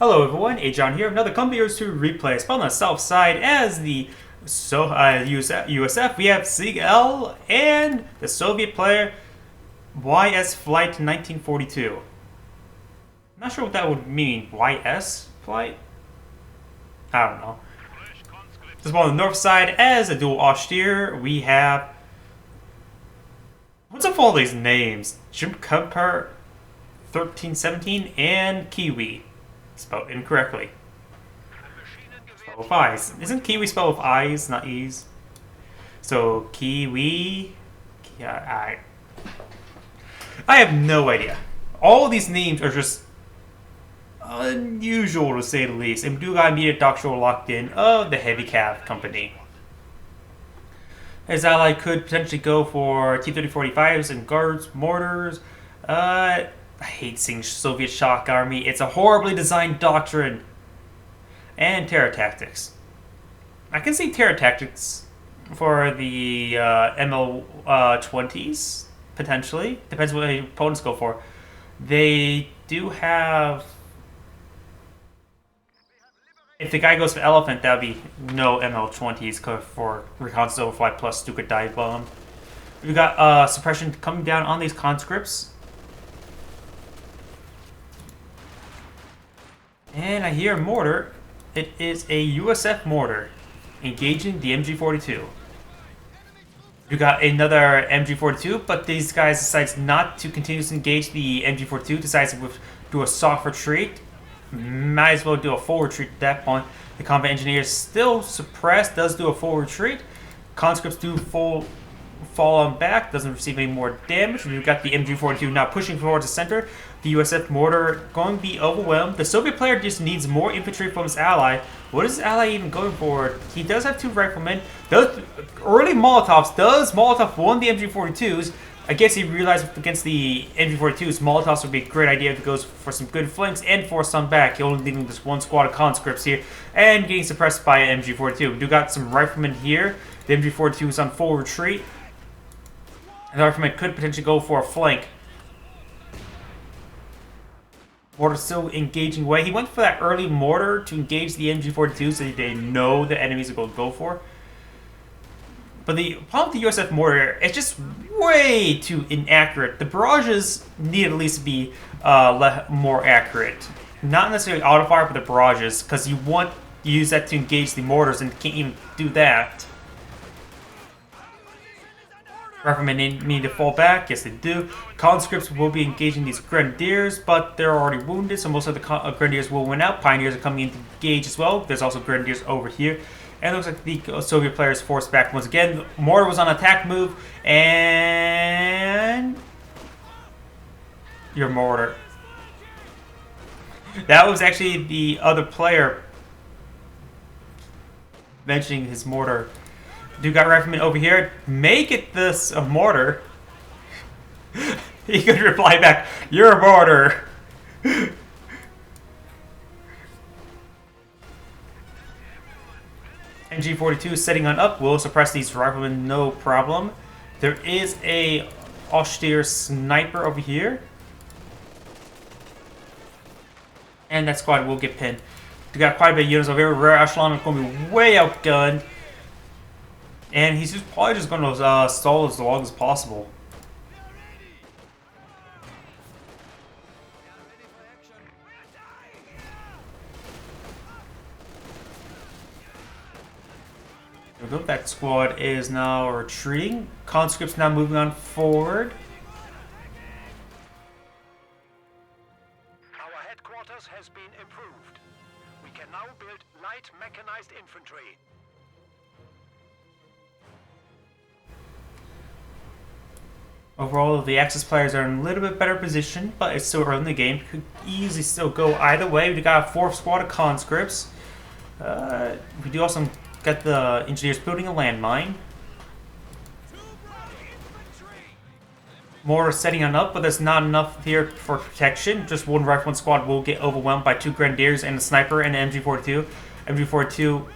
Hello everyone, Agion here. Another Come Heroes 2 replay. It's on the south side as the USF. We have CL and the Soviet player ysflight1942. I'm not sure what that would mean. YS flight? I don't know. Just on the north side as a dual austere, we have... What's up with all these names? jrpcmir1317 and kewe. Spelled incorrectly. Spelled with I's. Isn't kiwi spelled with I's, not E's? So, kiwi... Yeah, I have no idea. All of these names are just unusual to say the least. And we do got immediate doctoral locked in of the Heavy Cav company. His ally could potentially go for T-3045s and guards, mortars. I hate seeing Soviet shock army. It's a horribly designed doctrine. And terror tactics. I can see terror tactics for the ML20s, potentially. Depends what the opponents go for. They do have... If the guy goes for elephant, that would be no ML20s for reconnaissance overflight plus stupid dive bomb. We've got suppression coming down on these conscripts. And I hear a mortar. It is a USF mortar engaging the MG42. You got another MG42, but these guys decides not to continue to engage the MG42. Decides to do a soft retreat. Might as well do a full retreat at that point. The combat engineer is still suppressed. Does do a full retreat. Conscripts do fall on back. Doesn't receive any more damage. We've got the MG42 now pushing towards the center. The USF mortar going to be overwhelmed. The Soviet player just needs more infantry from his ally. What is his ally even going for? He does have two riflemen. Early Molotovs. Does Molotov won the MG42s? I guess he realized against the MG42s, Molotovs would be a great idea if he goes for some good flanks and force some back. He only leaving just one squad of conscripts here and getting suppressed by an MG42. We do got some riflemen here. The MG42 is on full retreat. And the rifleman could potentially go for a flank. Mortar still engaging away. He went for that early mortar to engage the MG42 so they know the enemies are going to go for. But the problem with the USF mortar, it's just way too inaccurate. The barrages need at least to be more accurate. Not necessarily auto fire, but the barrages, because you want to use that to engage the mortars and can't even do that. Riflemen need to fall back. Yes, they do. Conscripts will be engaging these grenadiers, but they're already wounded, so most of the grenadiers will win out. Pioneers are coming in to engage as well. There's also grenadiers over here. And it looks like the Soviet player is forced back once again. Mortar was on attack move, and... Your mortar. That was actually the other player mentioning his mortar. Do got rifleman over here. Make it this a mortar. He could reply back, "You're a mortar." MG42 setting on up will suppress these riflemen, no problem. There is a austere sniper over here. And that squad will get pinned. We got quite a bit of units over here. Rare Echelon is going to be way outgunned. And he's just probably just going to stall as long as possible. That squad is now retreating. Conscripts now moving on forward. Our headquarters has been improved. We can now build light mechanized infantry. Overall, the Axis players are in a little bit better position, but it's still early in the game. Could easily still go either way. We got a fourth squad of conscripts. We do also got the engineers building a landmine. More setting on up, but there's not enough here for protection. Just one rifleman squad will get overwhelmed by two grenadiers and a sniper and an MG42. MG42,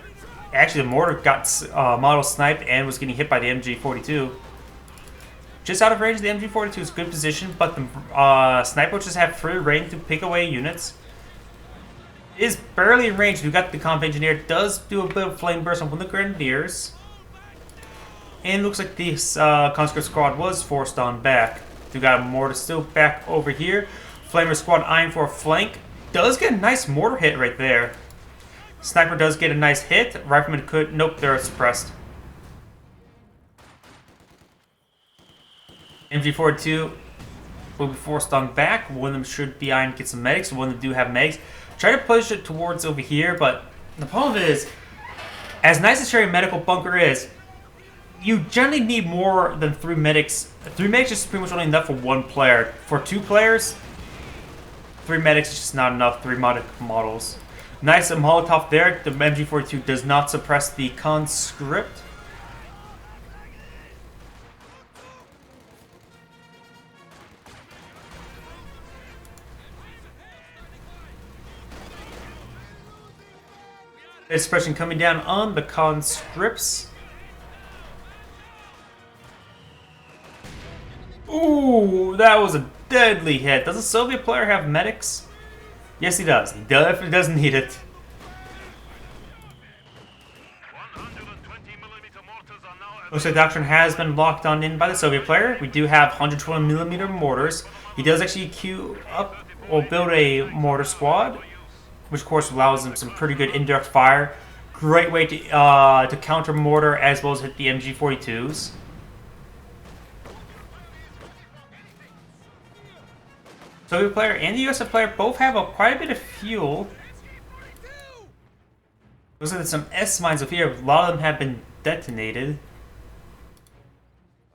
actually the mortar got model sniped and was getting hit by the MG42. Just out of range, the MG42 is a good position, but the sniper just have free reign to pick away units. Is barely in range. We got the comp engineer. Does do a bit of flame burst on one of the grenadiers. And looks like this conscript squad was forced on back. We got a mortar still back over here. Flamer squad eyeing for a flank. Does get a nice mortar hit right there. Sniper does get a nice hit. Rifleman could. Nope, they're suppressed. MG42 will be forced on back. One of them should be eyeing to get some medics. One of them do have medics. Try to push it towards over here, but the problem is, as nice as your medical bunker is, you generally need more than 3 medics. 3 medics is pretty much only enough for 1 player. For 2 players, 3 medics is just not enough. 3 models. Nice Molotov there. The MG42 does not suppress the conscript. Suppression coming down on the conscripts. Ooh, that was a deadly hit. Does a Soviet player have medics? Yes, he does. He definitely doesn't need it. Looks like Doctrine has been locked on in by the Soviet player. We do have 120mm mortars. He does actually queue up or build a mortar squad, which of course allows him some pretty good indirect fire. Great way to counter mortar as well as hit the MG42s. Soviet player and the USF player both have quite a bit of fuel. Looks like there's some S mines over here. A lot of them have been detonated.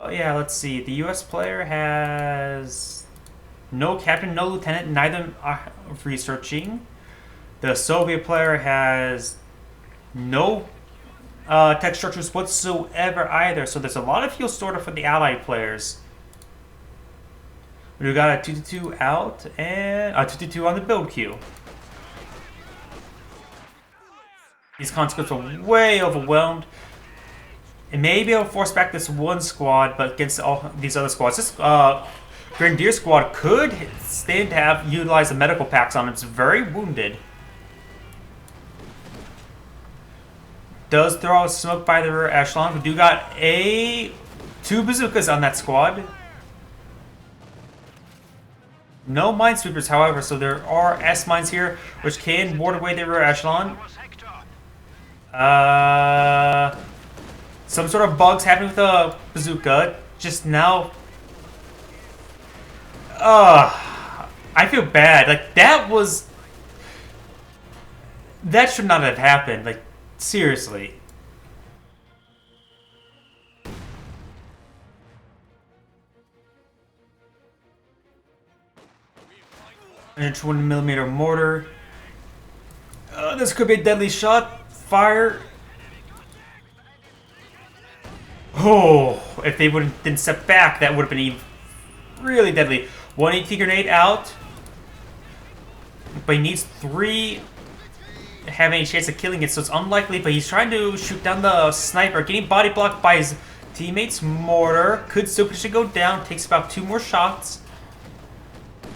Oh yeah, let's see. The US player has no captain, no lieutenant. Neither are researching. The Soviet player has no tech structures whatsoever either. So there's a lot of fuel stored up for the Allied players. We got a 222 out and a 222 on the build queue. These conscripts are way overwhelmed. It may be able to force back this one squad, but against all these other squads, this Grenadier squad could stand to have utilize the medical packs on him. It's very wounded. Does throw out smoke by the rear echelon. We do got 2 bazookas on that squad. No minesweepers, however, so there are S mines here, which can ward away the rear echelon. Some sort of bugs happening with the bazooka. Just now. I feel bad. Like, that should not have happened. Like, seriously. And 20mm mortar. This could be a deadly shot. Fire. Oh, if they didn't step back, that would have been even really deadly. 180 grenade out. But he needs 3 to have any chance of killing it, so it's unlikely. But he's trying to shoot down the sniper. Getting body blocked by his teammate's mortar. Could still potentially go down. Takes about 2 more shots.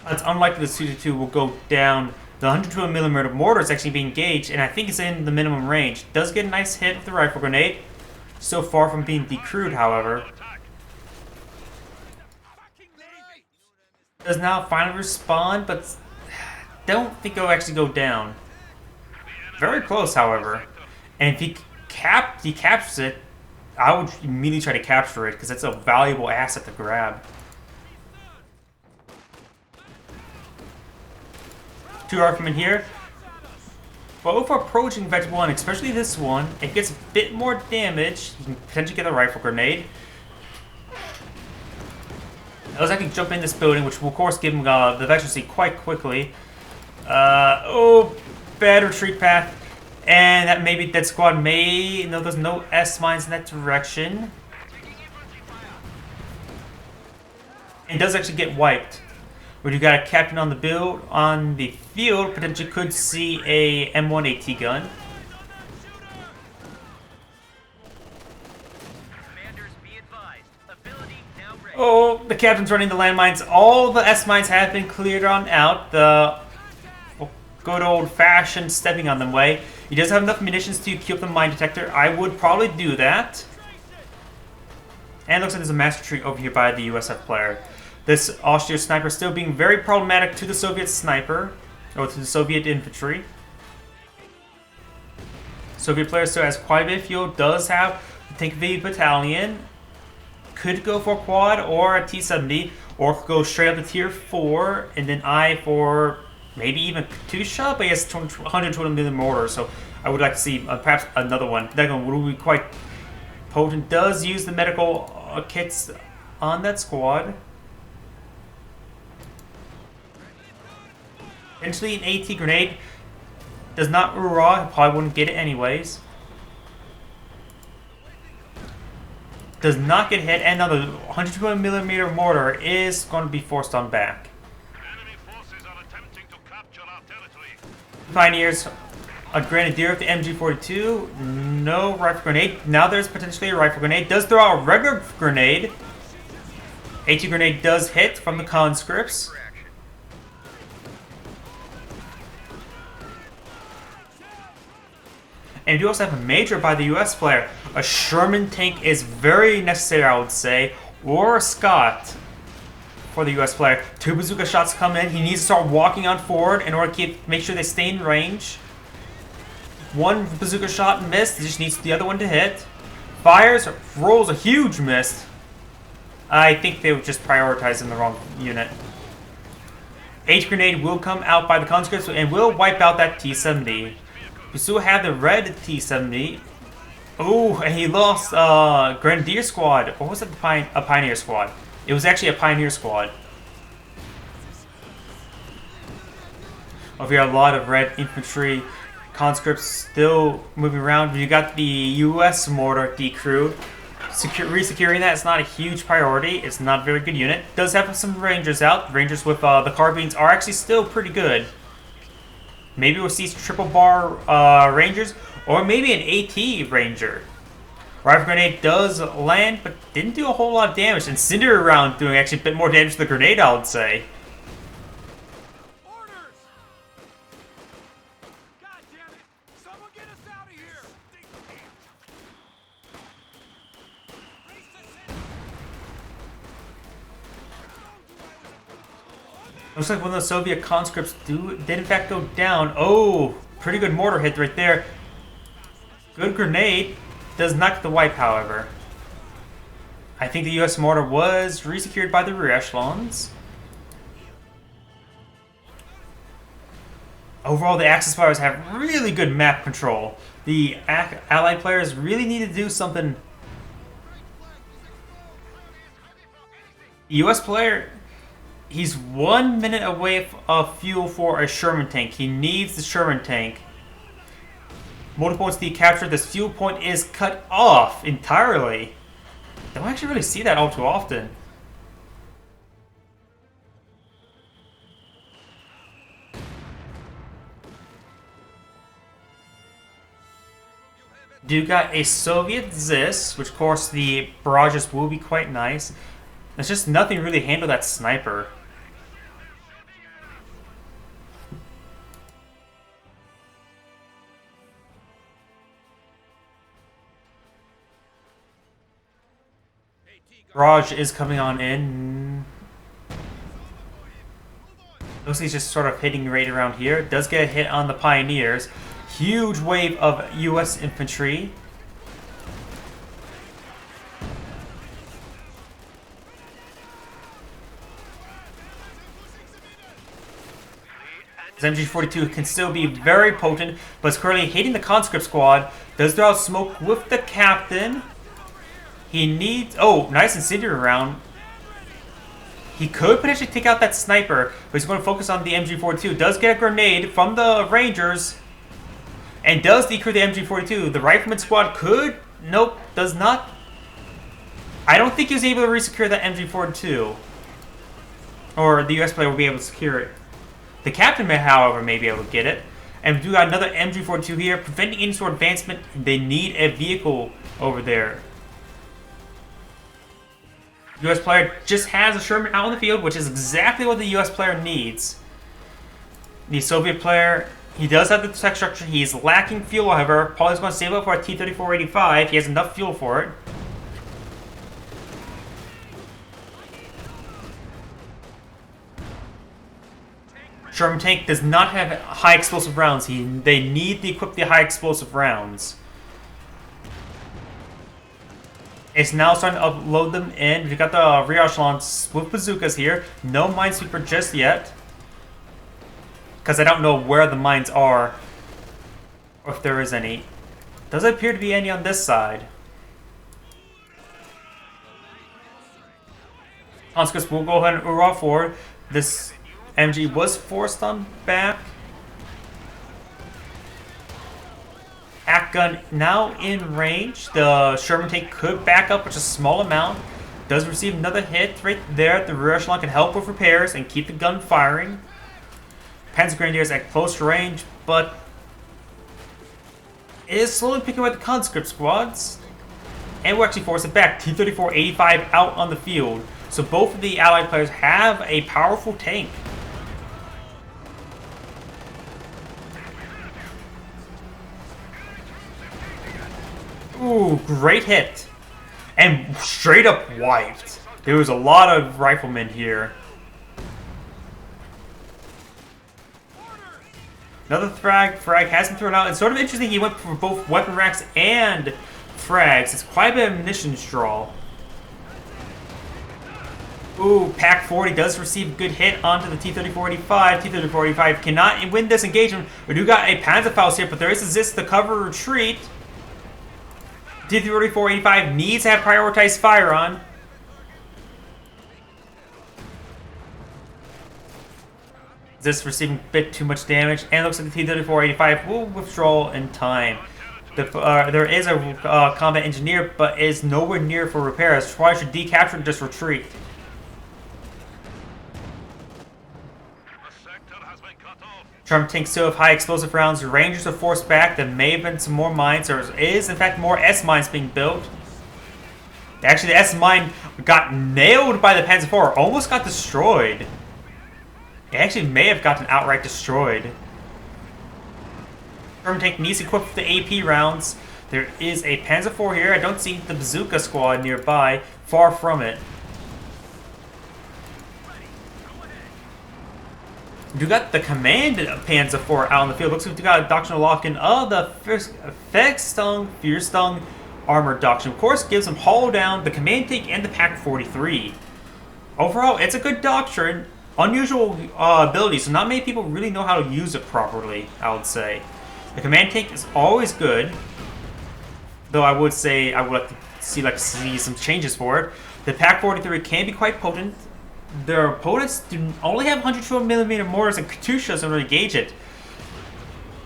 It's unlikely the 222 will go down. The 120mm mortar is actually being engaged, and I think it's in the minimum range. Does get a nice hit with the rifle grenade. So far from being decrewed, however. Does now finally respawn, but don't think it'll actually go down. Very close, however. And if he captures it, I would immediately try to capture it, because it's a valuable asset to grab. 2 riflemen here. Both are approaching Vegetable 1, especially this one. It gets a bit more damage. You can potentially get a rifle grenade. Let's actually jump in this building, which will of course give him the veterancy quite quickly. Oh, bad retreat path. And that maybe dead squad may... No, there's no S mines in that direction. And it does actually get wiped. Where you got a captain on the field, potentially could see a M1 AT gun. Oh, the captain's running the landmines. All the S mines have been cleared on out. good old-fashioned stepping on them way. He does have enough munitions to keep the mine detector. I would probably do that. And it looks like there's a master tree over here by the USF player. This Austrian sniper still being very problematic to the Soviet sniper, or to the Soviet infantry. Soviet player still has quite a bit of fuel, does have the Tank V battalion. Could go for a quad or a T-70, or could go straight up to tier 4, and then I for maybe even 2-shot, but he has 120mm mortar, so I would like to see perhaps another one. That one would be quite potent. Does use the medical kits on that squad. Potentially an AT grenade. Does not raw, probably wouldn't get it anyways. Does not get hit, and now the 120mm mortar is going to be forced on back. Enemy forces are attempting to capture our territory. Pioneers, a grenadier with the MG42, no rifle grenade. Now there's potentially a rifle grenade. Does throw out a regular grenade. AT grenade does hit from the conscripts. And we do also have a major by the US player. A Sherman tank is very necessary, I would say. Or a Scott for the US player. 2 bazooka shots come in. He needs to start walking on forward in order to make sure they stay in range. 1 bazooka shot missed. He just needs the other one to hit. Fires, rolls a huge miss. I think they were just prioritizing the wrong unit. H grenade will come out by the conscripts and will wipe out that T-70. We still have the red T-70. Oh, and he lost Grenadier squad. Or was it a Pioneer squad? It was actually a Pioneer squad. Over here, a lot of red infantry conscripts still moving around. You got the US mortar decrew. Resecuring that is not a huge priority. It's not a very good unit. Does have some Rangers out. Rangers with the carbines are actually still pretty good. Maybe we'll see triple bar Rangers, or maybe an AT Ranger. Rifle grenade does land, but didn't do a whole lot of damage. Incendiary round doing actually a bit more damage to the grenade, I would say. Orders! God damn it! Someone get us out of here! Looks like one of the Soviet conscripts did in fact go down. Oh, pretty good mortar hit right there. Good grenade. Does not get the wipe, however. I think the US mortar was resecured by the rear echelons. Overall, the Axis players have really good map control. The Allied players really need to do something. The US player, he's 1 minute away of fuel for a Sherman tank. He needs the Sherman tank. Multiple points to be captured. This fuel point is cut off entirely. Don't actually really see that all too often. Do got a Soviet Zis, which of course the barrages will be quite nice. There's just nothing really handle that sniper. Barrage is coming on in. Looks like he's just sort of hitting right around here. Does get a hit on the Pioneers. Huge wave of US infantry. This MG42 can still be very potent, but it's currently hitting the conscript squad. Does throw out smoke with the captain. He needs... Oh, nice incendiary round. He could potentially take out that sniper, but he's going to focus on the MG42. Does get a grenade from the Rangers. And does decrew the MG42. The Rifleman squad could... Nope, does not. I don't think he was able to resecure that MG42. Or the US player will be able to secure it. The captain, however, may be able to get it. And we do got another MG42 here. Preventing any sort of advancement, they need a vehicle over there. US player just has a Sherman out in the field, which is exactly what the US player needs. The Soviet player, he does have the tech structure. He's lacking fuel, however. Probably going to save up for a T-3485. He has enough fuel for it. Sherman tank does not have high explosive rounds. They need to equip the high explosive rounds. It's now starting to upload them in. We've got the rear echelons with bazookas here. No minesweeper just yet. Because I don't know where the mines are. Or if there is any. Doesn't appear to be any on this side. Conscripts will go ahead and hurrah forward. This MG was forced on back. Act gun now in range. The Sherman tank could back up with a small amount. Does receive another hit right there. The rear echelon can help with repairs and keep the gun firing. Panzer Grenadiers at close range, but it is slowly picking away the conscript squads. And we're actually forcing back. T-3485 out on the field. So both of the Allied players have a powerful tank. Ooh, great hit. And straight up wiped. There was a lot of riflemen here. Another frag has been thrown out. It's sort of interesting he went for both weapon racks and frags. It's quite a bit of munitions draw. Ooh, Pack 40 does receive a good hit onto the T-3485. T-3485 cannot win this engagement. We do got a Panzerfaust here, but there is a Zist to cover retreat. T-3485 needs to have prioritized fire on. This receiving a bit too much damage, and looks like the T-3485 will withdraw in time. There is a combat engineer, but is nowhere near for repairs. Try to decapture and just retreat. Sherman tanks still have high explosive rounds. Rangers are forced back. There may have been some more mines. There is, in fact, more S-mines being built. Actually, the S-mine got nailed by the Panzer IV. Almost got destroyed. It actually may have gotten outright destroyed. Sherman tank needs to equip with the AP rounds. There is a Panzer IV here. I don't see the bazooka squad nearby. Far from it. You got the command Panzer IV out on the field. Looks like you got a doctrinal lock-in of the Fearstung armor doctrine. Of course, gives them haul down the command tank and the Pack 43. Overall, it's a good doctrine. Unusual ability, so not many people really know how to use it properly, I would say. The command tank is always good, though I would say I would like to see some changes for it. The Pack 43 can be quite potent. Their opponents only have 112mm mortars and Katyushas in order to engage it.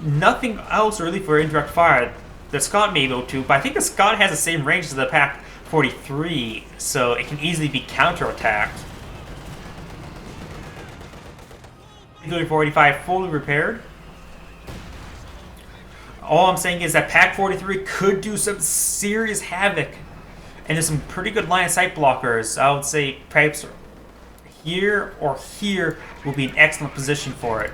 Nothing else really for indirect fire. The Scott may be able to, but I think the Scott has the same range as the Pack 43, so it can easily be counterattacked. T-3485 fully repaired. All I'm saying is that Pack 43 could do some serious havoc. And there's some pretty good line of sight blockers. I would say perhaps here or here will be an excellent position for it.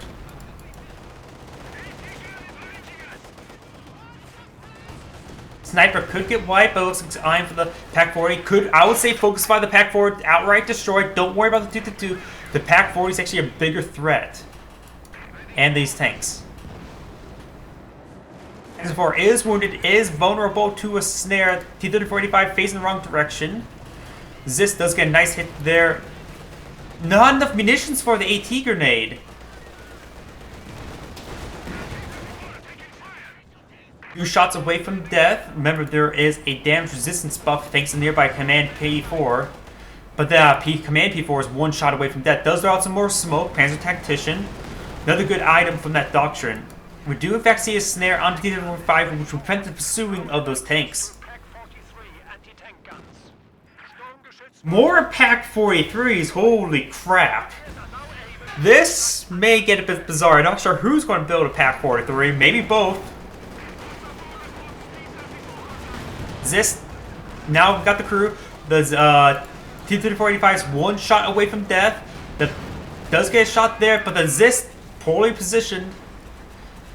Sniper could get wiped, but it looks like it's eyeing for the Pack 40. I would say focus by the Pack 40, outright destroyed. Don't worry about the 2-2. The Pack 40 is actually a bigger threat. And these tanks. Panzer IV is wounded, is vulnerable to a snare. T-3485 facing the wrong direction. Zist does get a nice hit there. Not enough munitions for the AT grenade. Few shots away from death. Remember, there is a damage resistance buff thanks to nearby Command P4. But the Command P4 is one shot away from death. Does throw out some more smoke. Panzer Tactician. Another good item from that doctrine. We do in fact see a snare on T-35 which will prevent the pursuing of those tanks. More Pack 43s, holy crap. This may get a bit bizarre. I'm not sure who's going to build a Pack 43, maybe both. Zist, now we've got the crew. The T-3485 is one shot away from death. That does get a shot there, but the Zist poorly positioned,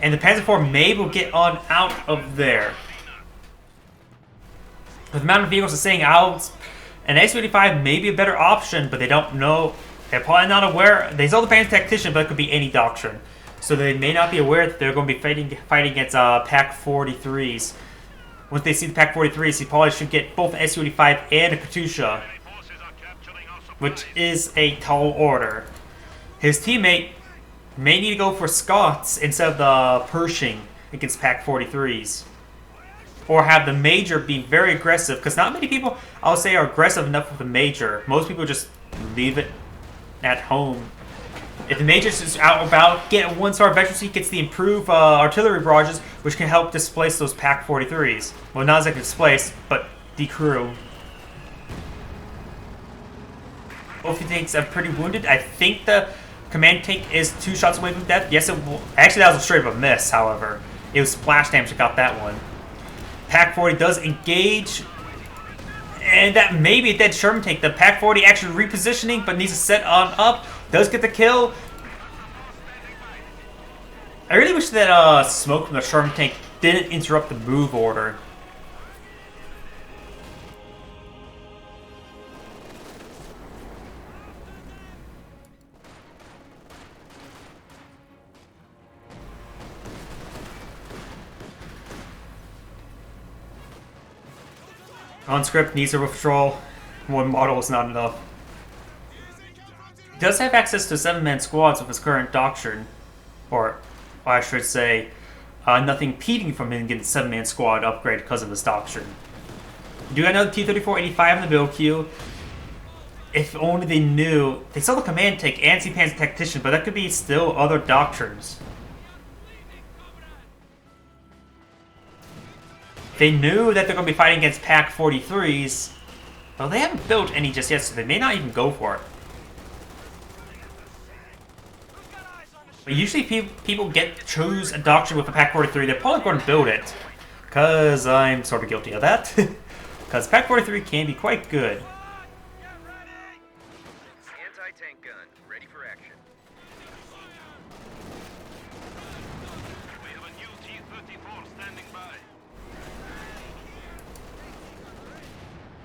and the Panzer IV may will get on out of there. With the amount of vehicles are saying out, an Su-85 may be a better option, but they don't know. They're probably not aware. They saw the Panzer Tactician, but it could be any doctrine. So they may not be aware that they're going to be fighting against PaK-43s. Once they see the PaK-43s, he probably should get both an Su-85 and a Katyusha, which is a tall order. His teammate may need to go for Scots instead of the Pershing against PaK-43s. Or have the Major be very aggressive, because not many people, I would say, are aggressive enough with the Major. Most people just leave it at home. If the Major's is out about, get a 1-star veteran, he gets the improved artillery barrages, which can help displace those PaK-43s. Well, not exactly displace, but decrew. Both tanks are pretty wounded. I think the command tank is 2 shots away from death. Yes, it will. Actually, that was a straight up a miss, however. It was splash damage that got that one. PaK-40 does engage, and that may be a dead Sherman tank. The PaK-40 actually repositioning, but needs to set on up. Does get the kill. I really wish that smoke from the Sherman tank didn't interrupt the move order. Conscript needs a withdrawal. 1 model is not enough. He does have access to 7-man squads with his current doctrine. Or I should say, nothing impeding from him getting 7-man squad upgrade because of his doctrine. You do got another T-34-85 in the build queue. If only they knew. They saw the command tank and Panzer Tactician, but that could be still other doctrines. They knew that they're going to be fighting against PaK-43s, though they haven't built any just yet, so they may not even go for it. But usually people choose a doctrine with a PaK-43, they're probably going to build it. Because I'm sort of guilty of that. Because PaK-43 can be quite good. Anti-tank gun, ready for action. We have a new T-34 standing by.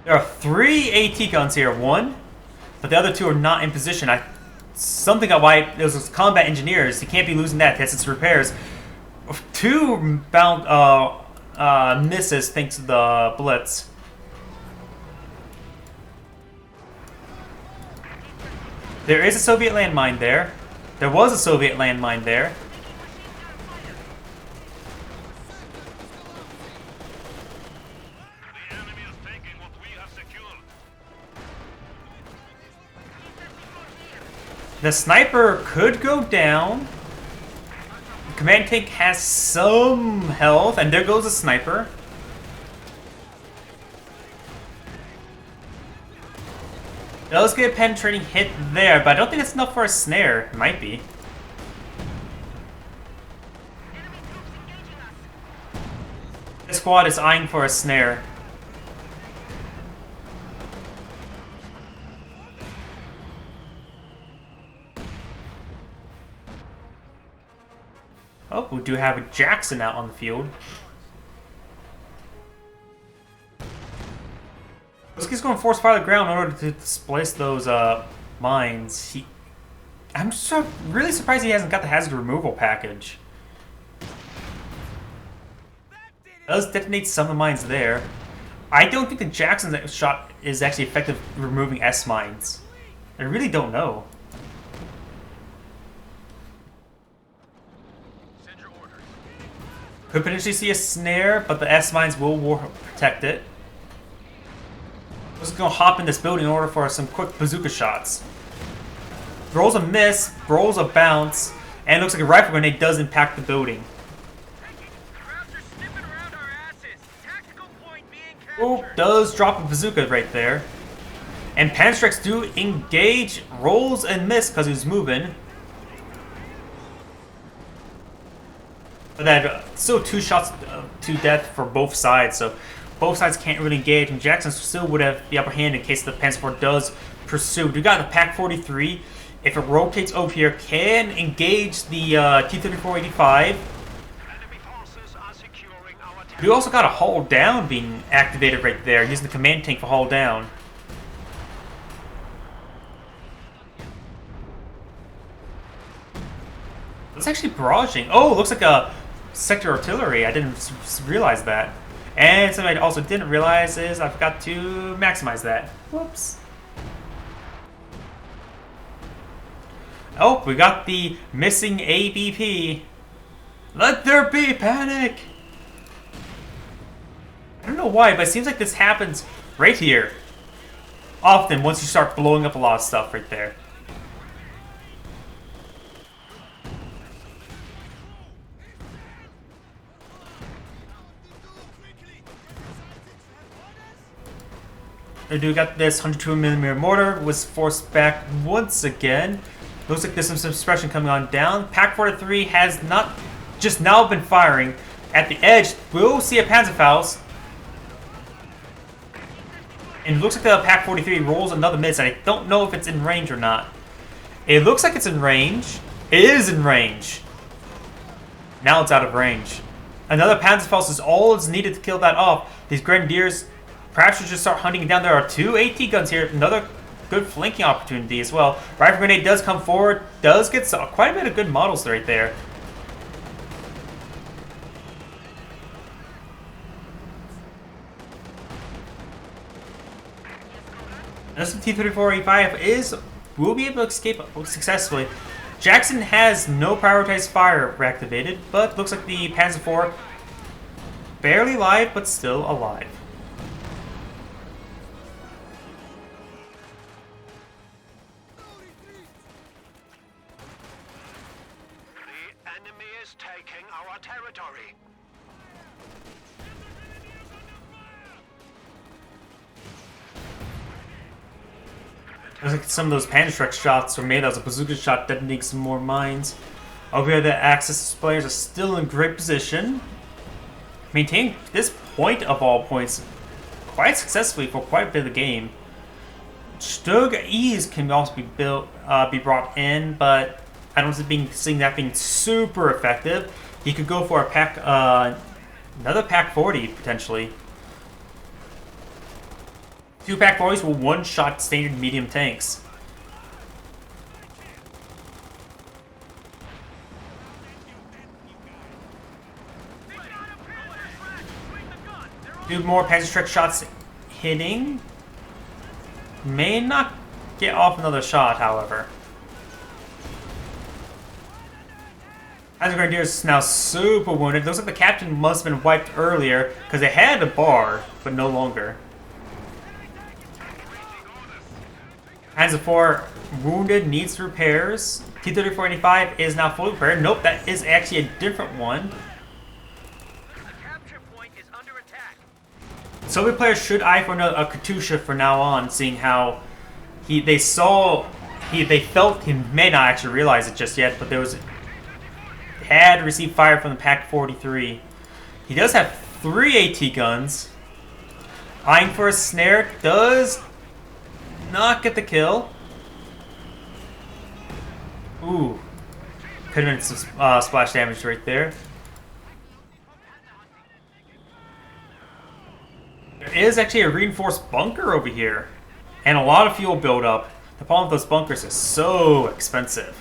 There are 3 AT guns here. 1, but the other 2 are not in position. Something got wiped. Those combat engineers. He can't be losing that. That's its repairs. 2 bound misses thanks to the blitz. There is a Soviet landmine there. There was a Soviet landmine there. The sniper could go down. The command tank has some health, and there goes the sniper. Does get a penetrating hit there, but I don't think that's enough for a snare. It might be. This squad is eyeing for a snare. Oh, we do have a Jackson out on the field. He's going to force fire the ground in order to displace those mines. I'm just really surprised he hasn't got the hazard removal package. Does detonate some of the mines there. I don't think the Jackson's shot is actually effective removing S mines. I really don't know. Could potentially see a snare, but the S mines will protect it. I'm just gonna hop in this building in order for some quick bazooka shots. Rolls a miss, rolls a bounce, and it looks like a rifle grenade does impact the building. Oh, does drop a bazooka right there. And Panstrikes do engage, rolls and miss because he's moving. But that still 2 shots to death for both sides, so both sides can't really engage, and Jackson still would have the upper hand in case the Panzer IV does pursue. We got the PaK-43 if it rotates over here, can engage the T-3485. Enemy forces are securing our We territory. also got a hull down being activated right there, using the command tank for hull down. It's actually barraging. Oh, it looks like a sector artillery. I didn't realize that. And something I also didn't realize is I forgot to maximize that. Whoops. Oh, we got the missing ABP. Let there be panic! I don't know why, but it seems like this happens right here. Often, once you start blowing up a lot of stuff right there. We do got this 102mm mortar, was forced back once again. Looks like there's some suppression coming on down. Pack 43 has not just now been firing. At the edge, we'll see a Panzerfaust. And it looks like the Pack 43 rolls another miss, and I don't know if it's in range or not. It looks like it's in range. It is in range. Now it's out of range. Another Panzerfaust is all that's needed to kill that off. These Grenadiers perhaps should just start hunting it down. There are two AT guns here. Another good flanking opportunity as well. Rifle Grenade does come forward. Does get quite a bit of good models right there. This T-3485 will be able to escape successfully. Jackson has no prioritized fire activated, but looks like the Panzer IV barely alive, but still alive. The enemy is taking our territory. Looks like some of those Panzerschreck shots were made as a bazooka shot, detonating some more mines. Over here, the Axis players are still in great position. Maintaining this point of all points quite successfully for quite a bit of the game. Stug Ease can also be brought in, but I don't see that being super effective. He could go for a pack, another Pack 40 potentially. Two Pack 40s will one-shot standard medium tanks. Two more Panzerschreck shots hitting. May not get off another shot, however. Panzer Grenadiers is now super wounded. Looks like the captain must have been wiped earlier because they had a bar, but no longer. Panzer IV wounded, needs repairs. T-3485 is now fully repaired. Nope, that is actually a different one. The capture point is under attack. Soviet players should eye for a Katusha from now on, seeing how they felt he may not actually realize it just yet, but had received fire from the Pack 43. He does have 3 AT guns. Eyeing for a snare, does not get the kill. Ooh. Could have been some splash damage right there. There is actually a reinforced bunker over here. And a lot of fuel buildup. The problem with those bunkers is so expensive.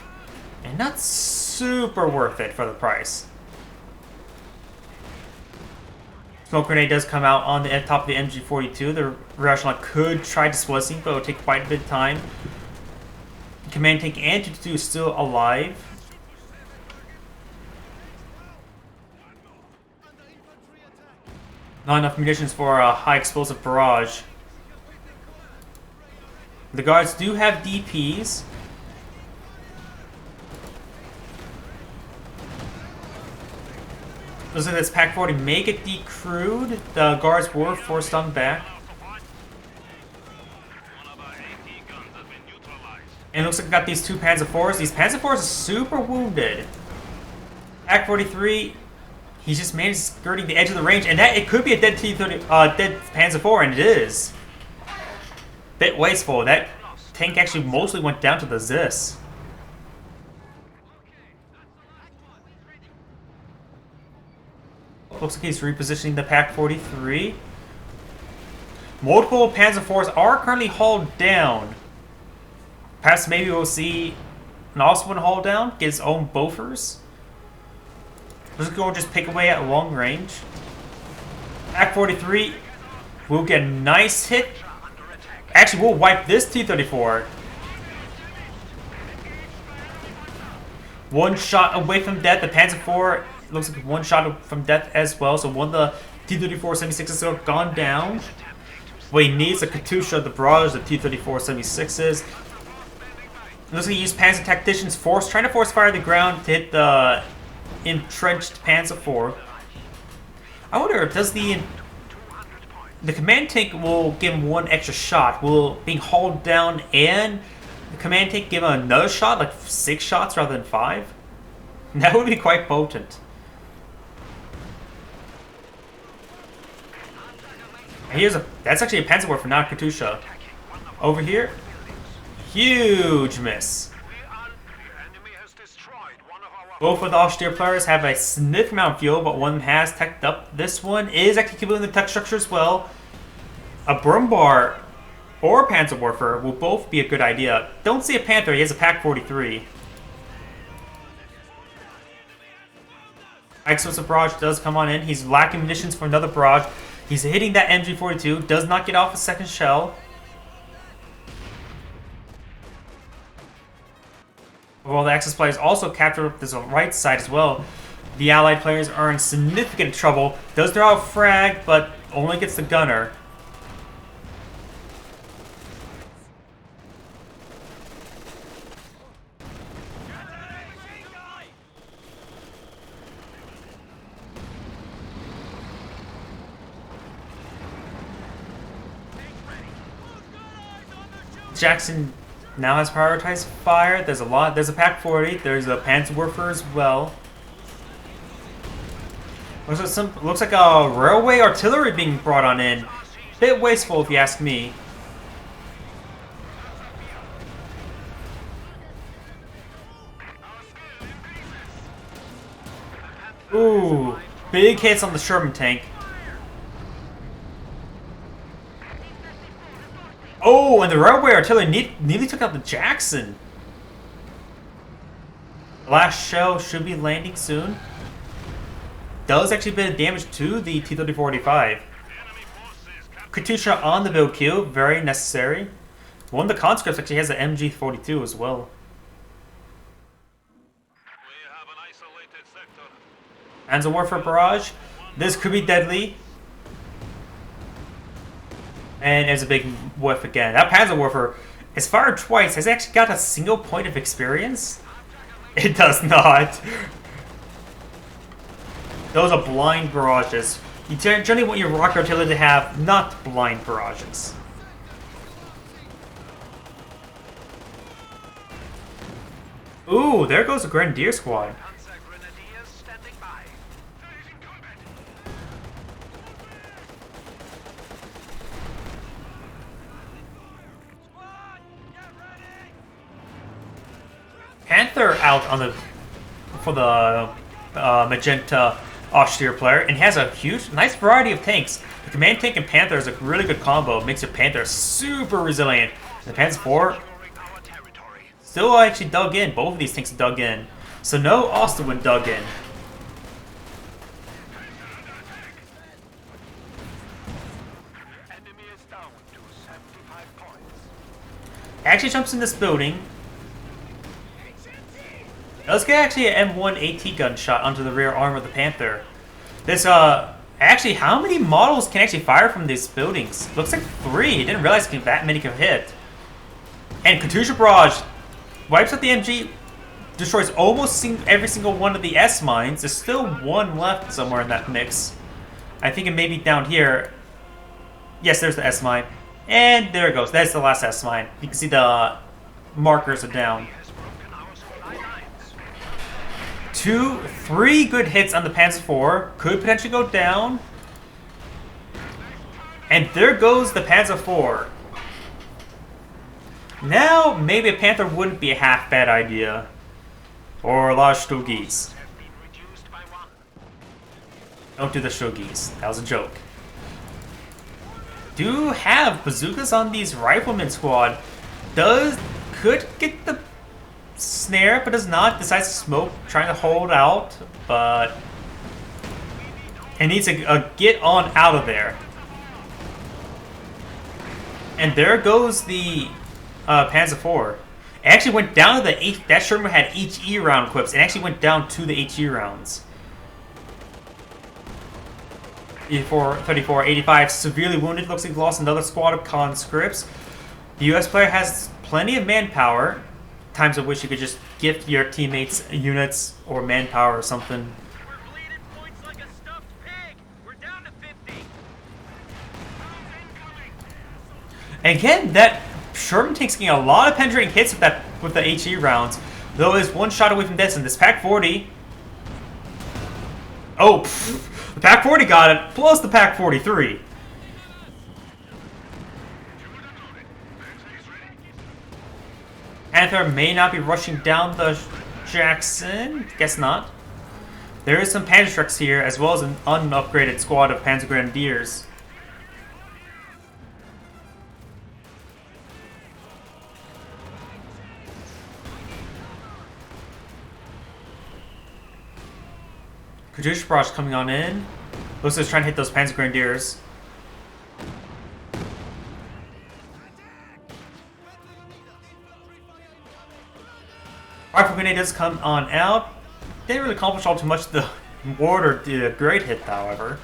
And not super worth it for the price. Smoke grenade does come out on the top of the MG42. The Russian could try displacing, but it would take quite a bit of time. Command tank and 222 is still alive. Not enough munitions for a high explosive barrage. The guards do have DPs. Looks like this Pack 40 may get decrewed. The guards were forced on back. And it looks like we got these two Panzer IVs. These Panzer IVs are super wounded. Pack 43, he just managed skirting the edge of the range, and that it could be a dead dead Panzer IV, and it is. Bit wasteful. That tank actually mostly went down to the Zis. Looks like he's repositioning the Pack 43. Multiple Panzer IVs are currently hauled down. Perhaps maybe we'll see an also one haul down, get his own Bofors. Let's go and just pick away at long range. Pack 43 will get a nice hit. Actually, we'll wipe this T-34. One shot away from death. The Panzer IV looks like one shot from death as well. So one of the T-34-76s have gone down. What he needs a Katusha, the Barrage, the T-34-76s. Looks like he used Panzer Tacticians trying to force fire the ground to hit the entrenched Panzer IV. I wonder, does the command tank will give him one extra shot? Will being hauled down and the command tank give him another shot, like 6 shots rather than 5? That would be quite potent. And that's actually a Panzer Warfare, not a Katusha. Over here, huge miss. Both of the Austere players have a significant amount of fuel, but one has teched up. This one is actually keeping the tech structure as well. A Brumbar or a Panzer Warfare will both be a good idea. Don't see a Panther, he has a Pack 43. Explosive Barrage does come on in. He's lacking munitions for another barrage. He's hitting that MG42, does not get off a second shell. Well, the Axis players also captured up this right side as well. The Allied players are in significant trouble. Does throw out frag, but only gets the gunner. Jackson now has prioritized fire. There's a Pack 40. There's a Panzer Warfare as well. Looks like a railway artillery being brought on in. Bit wasteful if you ask me. Ooh, big hits on the Sherman tank. Oh, and the railway artillery nearly took out the Jackson. The last shell should be landing soon. Does actually a bit of damage to the T-34-85. Katusha on the build queue, very necessary. One of the conscripts actually has an MG42 as well. Panzer Warfare Barrage. This could be deadly. And there's a big whiff again. That Panzer Warfare is fired twice. Has it actually got a single point of experience? It does not. Those are blind barrages. You generally want your rocket artillery to have not blind barrages. Ooh, there goes the Grenadier squad. Panther out on for the magenta Austere player, and has a nice variety of tanks. The command tank and Panther is a really good combo. It makes your Panther super resilient. And the Panzer IV still actually dug in. Both of these tanks dug in. So no Osterwind dug in. Actually jumps in this building. Let's get actually an M1 AT gun shot onto the rear arm of the Panther. This, actually, how many models can actually fire from these buildings? Looks like 3. Didn't realize that many could hit. And Katusha Barrage wipes out the MG, destroys almost every single one of the S mines. There's still one left somewhere in that mix. I think it may be down here. Yes, there's the S mine. And there it goes. That's the last S mine. You can see the markers are down. 3 good hits on the Panzer IV. Could potentially go down. And there goes the Panzer IV. Now, maybe a Panther wouldn't be a half bad idea. Or a lot of Stuggies. Don't do the shuggies. That was a joke. Do have bazookas on these rifleman squad. Could get the snare, but does not. Decides to smoke, trying to hold out, but it needs to get on out of there. And there goes the Panzer IV. It actually went down to the that Sherman had HE round equips. It actually went down to the HE rounds. 34, 85, severely wounded. Looks like he lost another squad of conscripts. The US player has plenty of manpower. Times of which you could just gift your teammates units or manpower or something. We're bleeding points like a stuffed pig. We're down to 50. And again, that Sherman tank's getting a lot of penetrating hits with the HE rounds, though is one shot away from this. And this Pac 40. Oh, the Pac 40 got it, plus the Pac 43. Panther may not be rushing down the Jackson. Guess not. There is some Panzerschrecks here, as well as an unupgraded squad of Panzer Grenadiers. Kajushbraj coming on in. Looks like he's trying to hit those Panzer Grenadiers. Rifle grenade does come on out. Didn't really accomplish all too much. The mortar did a great hit, however.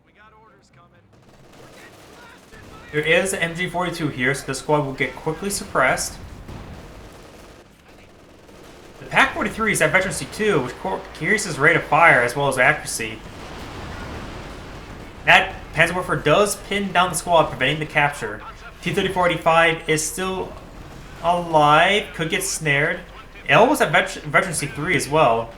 We got orders coming. There is an MG42 here, so the squad will get quickly suppressed. The Pac-43 is at Veterancy 2, which carries his rate of fire as well as accuracy. That Panzer Warfare does pin down the squad, preventing the capture. T-34-85 is still alive, could get snared. It almost at Veterancy 3 as well.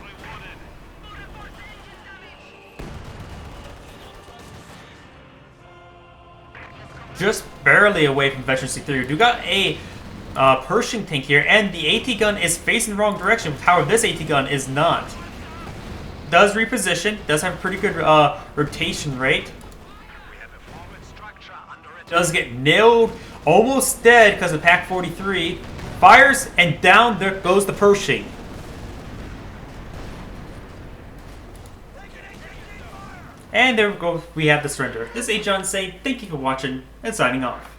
Just barely away from Veterancy 3. We do got a Pershing tank here, and the AT gun is facing the wrong direction. However, this AT gun is not. Does reposition, does have a pretty good rotation rate. Does get nailed, almost dead because of Pac-43. Fires, and down there goes the Pershing. And there we go, we have the surrender. This is Agion saying thank you for watching and signing off.